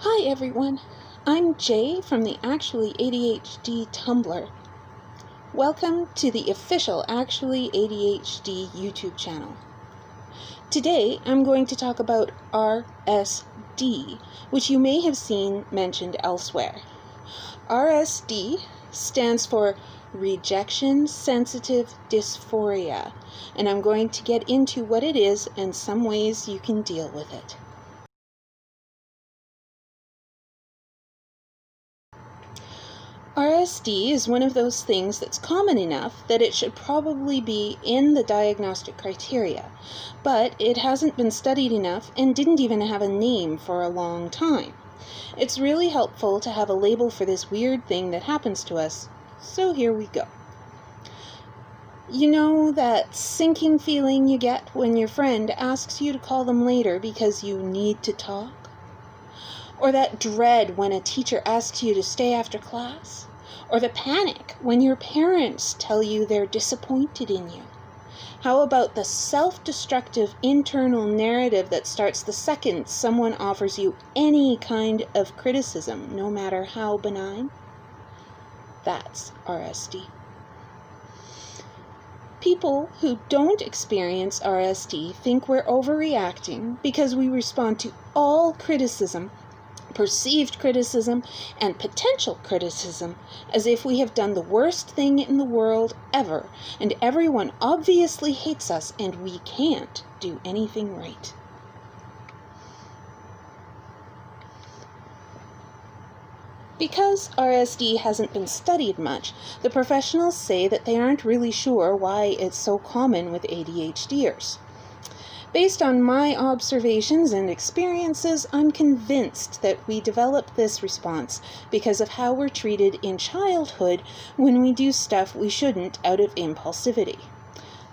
Hi everyone, I'm Jay from the Actually ADHD Tumblr. Welcome to the official Actually ADHD YouTube channel. Today I'm going to talk about RSD, which you may have seen mentioned elsewhere. RSD stands for Rejection Sensitive Dysphoria, and I'm going to get into what it is and some ways you can deal with it. RSD is one of those things that's common enough that it should probably be in the diagnostic criteria, but it hasn't been studied enough and didn't even have a name for a long time. It's really helpful to have a label for this weird thing that happens to us, so here we go. You know that sinking feeling you get when your friend asks you to call them later because you need to talk? Or that dread when a teacher asks you to stay after class? Or the panic when your parents tell you they're disappointed in you? How about the self-destructive internal narrative that starts the second someone offers you any kind of criticism, no matter how benign? That's RSD. People who don't experience RSD think we're overreacting because we respond to all criticism, perceived criticism, and potential criticism as if we have done the worst thing in the world ever, and everyone obviously hates us and we can't do anything right. Because RSD hasn't been studied much, the professionals say that they aren't really sure why it's so common with ADHDers. Based on my observations and experiences, I'm convinced that we develop this response because of how we're treated in childhood when we do stuff we shouldn't out of impulsivity.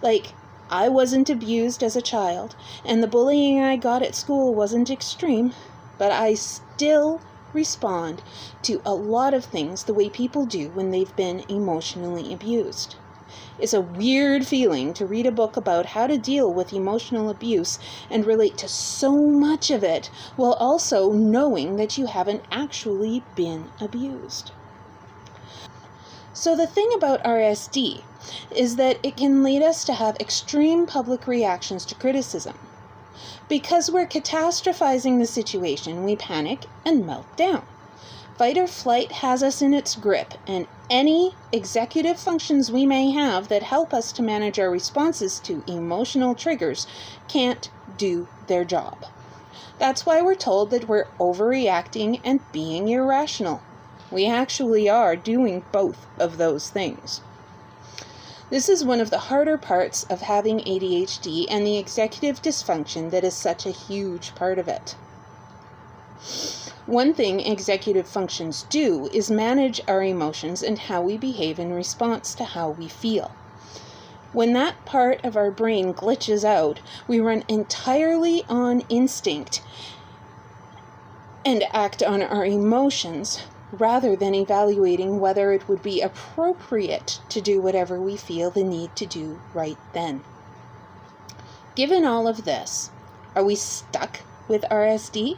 Like, I wasn't abused as a child, and the bullying I got at school wasn't extreme, but I still respond to a lot of things the way people do when they've been emotionally abused. It's a weird feeling to read a book about how to deal with emotional abuse and relate to so much of it while also knowing that you haven't actually been abused. So the thing about RSD is that it can lead us to have extreme public reactions to criticism. Because we're catastrophizing the situation, we panic and melt down. Fight or flight has us in its grip, and any executive functions we may have that help us to manage our responses to emotional triggers can't do their job. That's why we're told that we're overreacting and being irrational. We actually are doing both of those things. This is one of the harder parts of having ADHD and the executive dysfunction that is such a huge part of it. One thing executive functions do is manage our emotions and how we behave in response to how we feel. When that part of our brain glitches out, we run entirely on instinct and act on our emotions rather than evaluating whether it would be appropriate to do whatever we feel the need to do right then. Given all of this, are we stuck with RSD?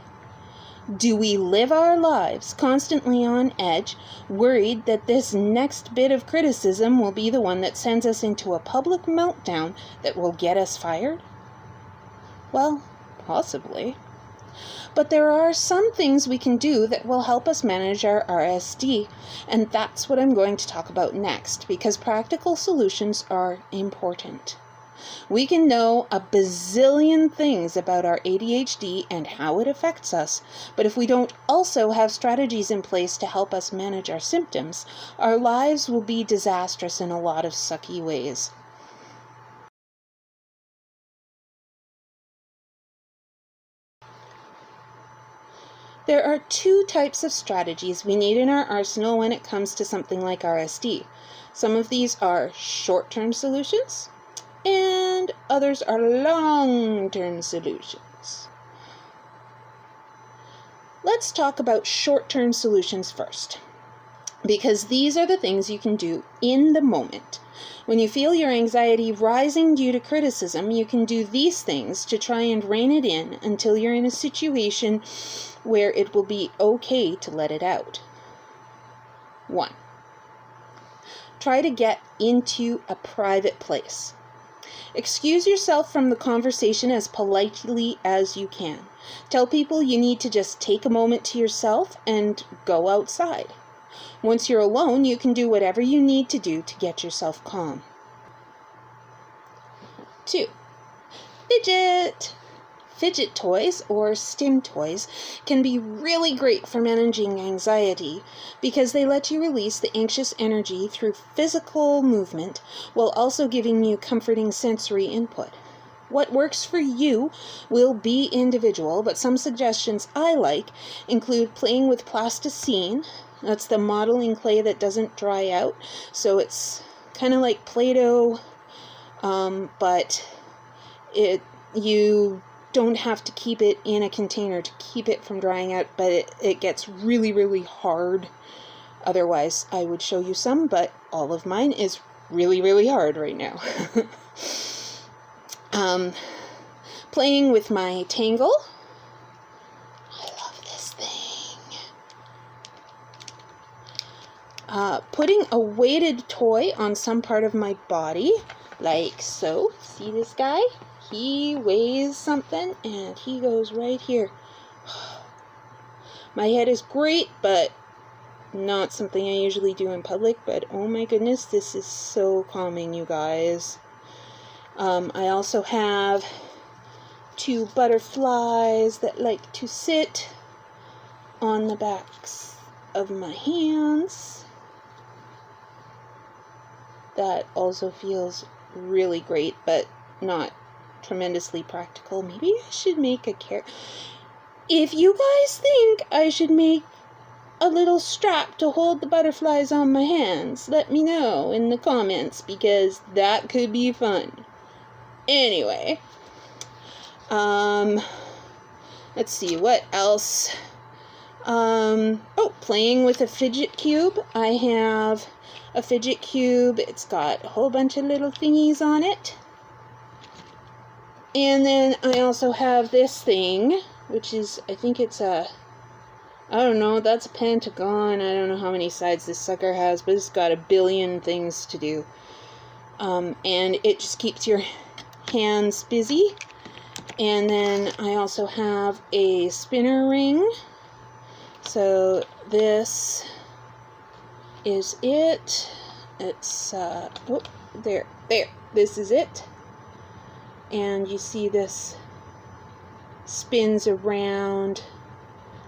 Do we live our lives constantly on edge, worried that this next bit of criticism will be the one that sends us into a public meltdown that will get us fired? Well, possibly. But there are some things we can do that will help us manage our RSD, and that's what I'm going to talk about next, because practical solutions are important. We can know a bazillion things about our ADHD and how it affects us, but if we don't also have strategies in place to help us manage our symptoms, our lives will be disastrous in a lot of sucky ways. There are two types of strategies we need in our arsenal when it comes to something like RSD. Some of these are short-term solutions, and others are long-term solutions. Let's talk about short-term solutions first. because these are the things you can do in the moment. When you feel your anxiety rising due to criticism, you can do these things to try and rein it in until you're in a situation where it will be okay to let it out. 1. Try to get into a private place. Excuse yourself from the conversation as politely as you can. Tell people you need to just take a moment to yourself and go outside. Once you're alone, you can do whatever you need to do to get yourself calm. 2. Fidget. Fidget toys, or stim toys, can be really great for managing anxiety because they let you release the anxious energy through physical movement while also giving you comforting sensory input. What works for you will be individual, but some suggestions I like include playing with plasticine. That's the modeling clay that doesn't dry out, so it's kind of like Play-Doh, but you don't have to keep it in a container to keep it from drying out, but it gets really, really hard. Otherwise, I would show you some, but all of mine is really, really hard right now. Playing with my Tangle. I love this thing. Putting a weighted toy on some part of my body, like so. See this guy? He weighs something, and he goes right here. My head is great, but not something I usually do in public, but oh my goodness, this is so calming, you guys. I also have 2 butterflies that like to sit on the backs of my hands. That also feels really great, but not tremendously practical. Maybe I should make a If you guys think I should make a little strap to hold the butterflies on my hands, let me know in the comments, because that could be fun. Anyway, let's see, what else? Playing with a fidget cube. I have a fidget cube. It's got a whole bunch of little thingies on it. And then I also have this thing, which is, I think it's I don't know, that's a pentagon. I don't know how many sides this sucker has, but it's got a billion things to do. And it just keeps your hands busy. And then I also have a spinner ring. So this is it. It's, there, this is it. And you see this spins around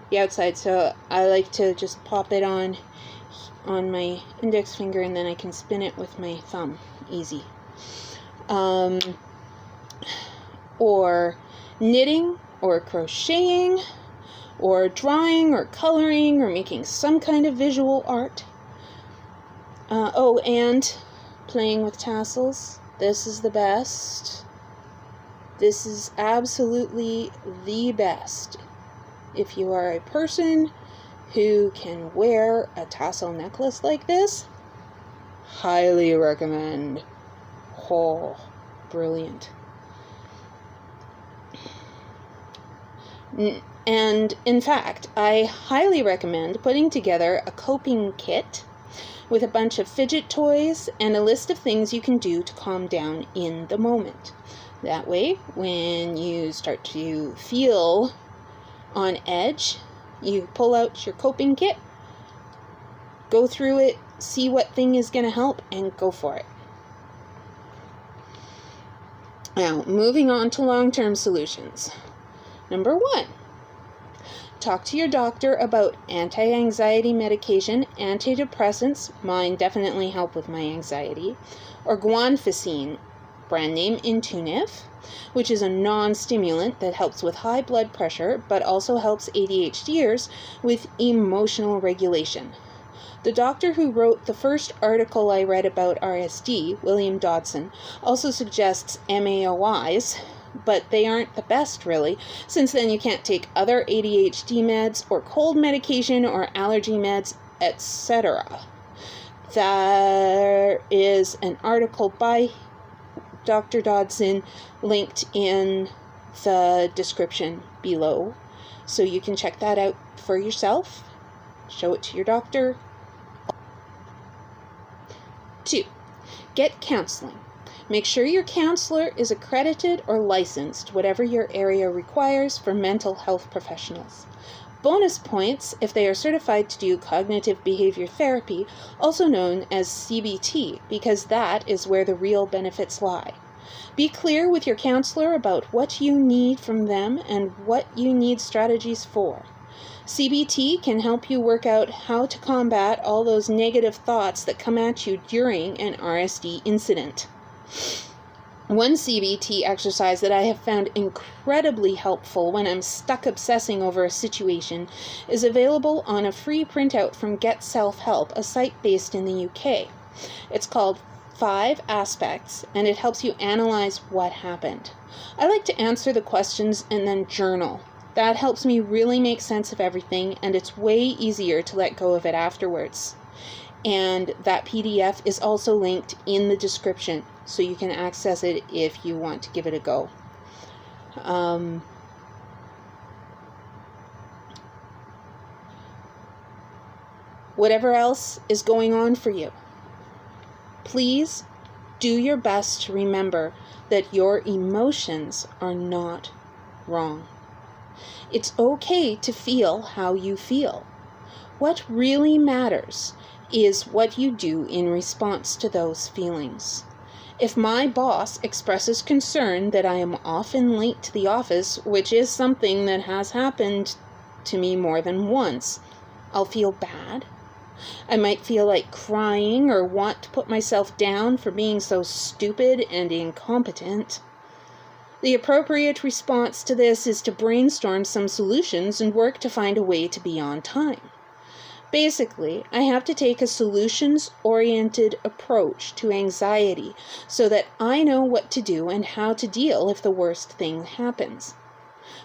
the outside, so I like to just pop it on my index finger, and then I can spin it with my thumb. Easy. Or knitting, or crocheting, or drawing, or coloring, or making some kind of visual art. And playing with tassels. This is the best. This is absolutely the best. If you are a person who can wear a tassel necklace like this, highly recommend. Oh, brilliant. And in fact, I highly recommend putting together a coping kit with a bunch of fidget toys and a list of things you can do to calm down in the moment. That way, when you start to feel on edge, you pull out your coping kit, go through it, see what thing is going to help, and go for it. Now, moving on to long-term solutions. Number 1, talk to your doctor about anti-anxiety medication. Antidepressants, mine definitely help with my anxiety, or guanfacine, brand name Intunif, which is a non-stimulant that helps with high blood pressure, but also helps ADHDers with emotional regulation. The doctor who wrote the first article I read about RSD, William Dodson, also suggests MAOIs, but they aren't the best really, since then you can't take other ADHD meds or cold medication or allergy meds etc. There is an article by Dr. Dodson linked in the description below, so you can check that out for yourself. Show it to your doctor. 2. Get counseling. Make sure your counselor is accredited or licensed, whatever your area requires, for mental health professionals. Bonus points if they are certified to do cognitive behavior therapy, also known as CBT, because that is where the real benefits lie. Be clear with your counselor about what you need from them and what you need strategies for. CBT can help you work out how to combat all those negative thoughts that come at you during an RSD incident. One CBT exercise that I have found incredibly helpful when I'm stuck obsessing over a situation is available on a free printout from Get Self-Help, a site based in the UK. It's called 5 Aspects, and it helps you analyze what happened. I like to answer the questions and then journal. That helps me really make sense of everything, and it's way easier to let go of it afterwards. And that PDF is also linked in the description, so you can access it if you want to give it a go. Whatever else is going on for you, please do your best to remember that your emotions are not wrong. It's okay to feel how you feel. What really matters is what you do in response to those feelings. If my boss expresses concern that I am often late to the office, which is something that has happened to me more than once, I'll feel bad. I might feel like crying or want to put myself down for being so stupid and incompetent. The appropriate response to this is to brainstorm some solutions and work to find a way to be on time. Basically, I have to take a solutions-oriented approach to anxiety so that I know what to do and how to deal if the worst thing happens.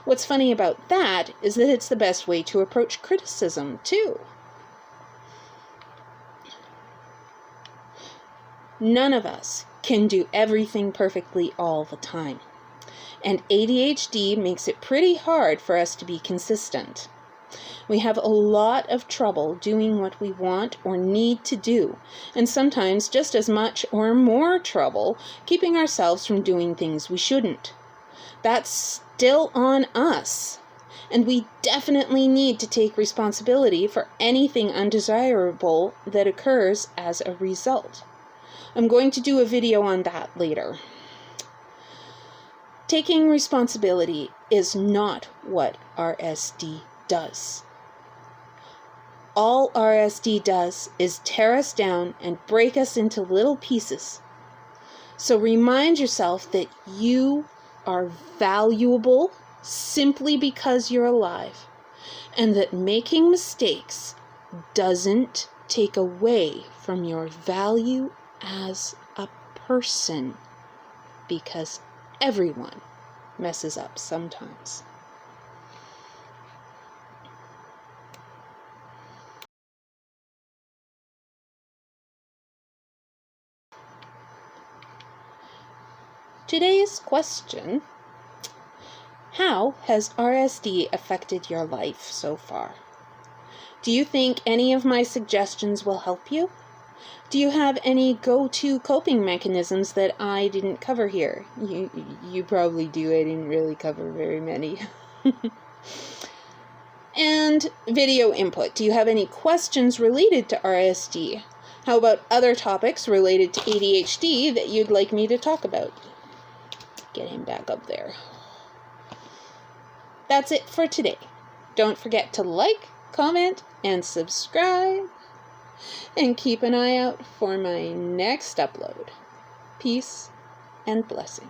What's funny about that is that it's the best way to approach criticism, too. None of us can do everything perfectly all the time, and ADHD makes it pretty hard for us to be consistent. We have a lot of trouble doing what we want or need to do, and sometimes just as much or more trouble keeping ourselves from doing things we shouldn't. That's still on us, and we definitely need to take responsibility for anything undesirable that occurs as a result. I'm going to do a video on that later. Taking responsibility is not what RSD does. All RSD does is tear us down and break us into little pieces. So remind yourself that you are valuable simply because you're alive, and that making mistakes doesn't take away from your value as a person, because everyone messes up sometimes. Today's question: how has RSD affected your life so far? Do you think any of my suggestions will help you? Do you have any go-to coping mechanisms that I didn't cover here? You probably do. I didn't really cover very many. And video input. Do you have any questions related to RSD? How about other topics related to ADHD that you'd like me to talk about? Get him back up there. That's it for today. Don't forget to like, comment, and subscribe. And keep an eye out for my next upload. Peace and blessings.